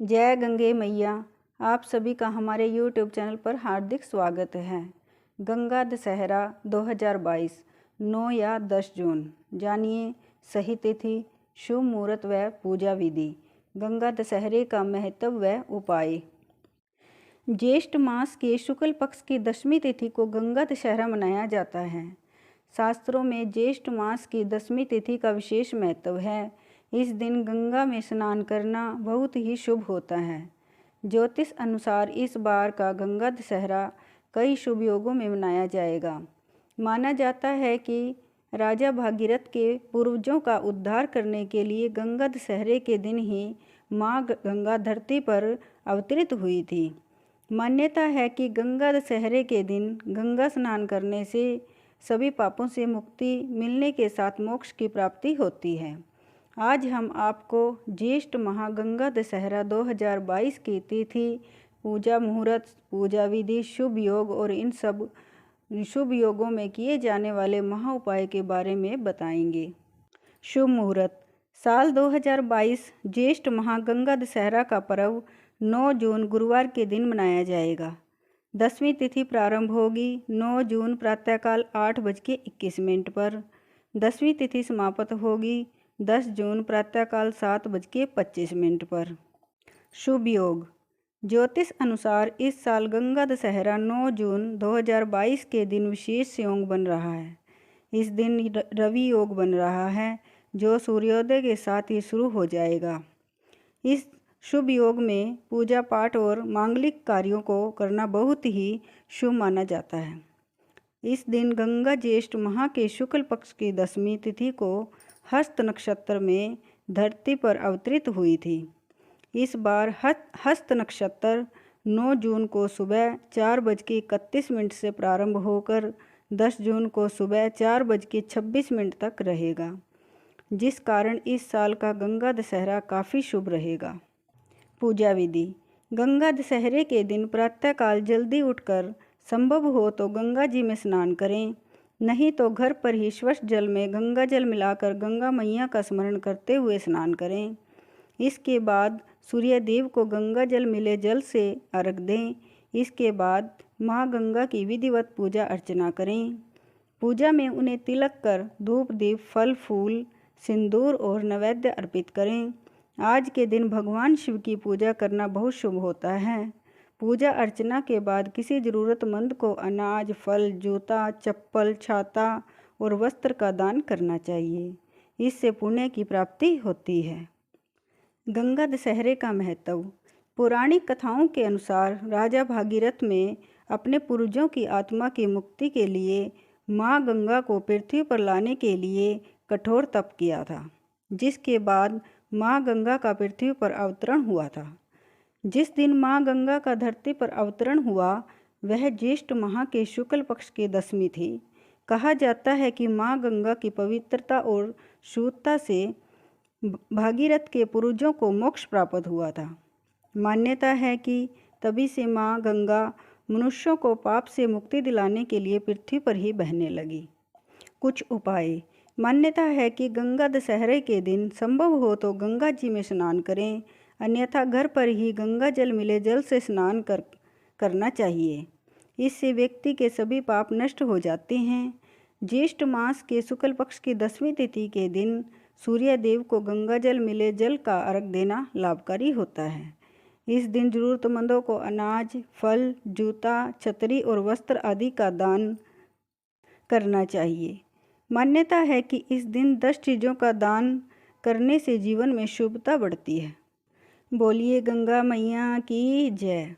जय गंगे मैया। आप सभी का हमारे YouTube चैनल पर हार्दिक स्वागत है। गंगा दशहरा 2022 9 या 10 जून। जानिए सही तिथि, शुभ मुहूर्त व पूजा विधि। गंगा दशहरे का महत्व व उपाय। ज्येष्ठ मास के शुक्ल पक्ष की दशमी तिथि को गंगा दशहरा मनाया जाता है। शास्त्रों में ज्येष्ठ मास की दशमी तिथि का विशेष महत्व है। इस दिन गंगा में स्नान करना बहुत ही शुभ होता है। ज्योतिष अनुसार इस बार का गंगा दशहरा कई शुभ योगों में मनाया जाएगा। माना जाता है कि राजा भागीरथ के पूर्वजों का उद्धार करने के लिए गंगा दशहरे के दिन ही माँ गंगा धरती पर अवतरित हुई थी। मान्यता है कि गंगा दशहरे के दिन गंगा स्नान करने से सभी पापों से मुक्ति मिलने के साथ मोक्ष की प्राप्ति होती है। आज हम आपको ज्येष्ठ माह गंगा दशहरा 2022 की तिथि, पूजा मुहूर्त, पूजा विधि, शुभ योग और इन सब शुभ योगों में किए जाने वाले महा उपाय के बारे में बताएंगे। शुभ मुहूर्त। साल 2022 ज्येष्ठ माह गंगा दशहरा का पर्व 9 जून गुरुवार के दिन मनाया जाएगा। दसवीं तिथि प्रारंभ होगी 9 जून प्रातःकाल 8:21 पर। 10वीं तिथि समाप्त होगी 10 जून प्रातःकाल 7:25 पर। शुभ योग। ज्योतिष अनुसार इस साल गंगा दशहरा 9 जून 2022 के दिन विशेष योग बन रहा है। इस दिन रवि योग बन रहा है जो सूर्योदय के साथ ही शुरू हो जाएगा। इस शुभ योग में पूजा पाठ और मांगलिक कार्यों को करना बहुत ही शुभ माना जाता है। इस दिन गंगा ज्येष्ठ माह के शुक्ल पक्ष की दशमी तिथि को हस्त नक्षत्र में धरती पर अवतरित हुई थी। इस बार हस्त नक्षत्र 9 जून को सुबह 4:31 से प्रारंभ होकर 10 जून को सुबह 4:26 तक रहेगा, जिस कारण इस साल का गंगा दशहरा काफ़ी शुभ रहेगा। पूजा विधि। गंगा दशहरे के दिन प्रातःकाल जल्दी उठकर संभव हो तो गंगा जी में स्नान करें, नहीं तो घर पर ही स्वच्छ जल में गंगा जल मिलाकर गंगा मैया का स्मरण करते हुए स्नान करें। इसके बाद सूर्य देव को गंगा जल मिले जल से अर्घ दें। इसके बाद माँ गंगा की विधिवत पूजा अर्चना करें। पूजा में उन्हें तिलक कर धूप दीप फल फूल सिंदूर और नैवेद्य अर्पित करें। आज के दिन भगवान शिव की पूजा करना बहुत शुभ होता है। पूजा अर्चना के बाद किसी ज़रूरतमंद को अनाज, फल, जूता, चप्पल, छाता और वस्त्र का दान करना चाहिए। इससे पुण्य की प्राप्ति होती है। गंगा दशहरे का महत्व। पौराणिक कथाओं के अनुसार राजा भागीरथ में अपने पूर्वजों की आत्मा की मुक्ति के लिए माँ गंगा को पृथ्वी पर लाने के लिए कठोर तप किया था, जिसके बाद माँ गंगा का पृथ्वी पर अवतरण हुआ था। जिस दिन माँ गंगा का धरती पर अवतरण हुआ वह ज्येष्ठ माह के शुक्ल पक्ष की दशमी थी। कहा जाता है कि माँ गंगा की पवित्रता और शुद्धता से भागीरथ के पूर्वजों को मोक्ष प्राप्त हुआ था। मान्यता है कि तभी से माँ गंगा मनुष्यों को पाप से मुक्ति दिलाने के लिए पृथ्वी पर ही बहने लगी। कुछ उपाय। मान्यता है कि गंगा दशहरे के दिन संभव हो तो गंगा जी में स्नान करें, अन्यथा घर पर ही गंगा जल मिले जल से स्नान करना चाहिए। इससे व्यक्ति के सभी पाप नष्ट हो जाते हैं। ज्येष्ठ मास के शुक्ल पक्ष की दसवीं तिथि के दिन सूर्य देव को गंगा जल मिले जल का अर्घ देना लाभकारी होता है। इस दिन जरूरतमंदों को अनाज, फल, जूता, छतरी और वस्त्र आदि का दान करना चाहिए। मान्यता है कि इस दिन 10 चीज़ों का दान करने से जीवन में शुभता बढ़ती है। बोलिए गंगा मैया की जय।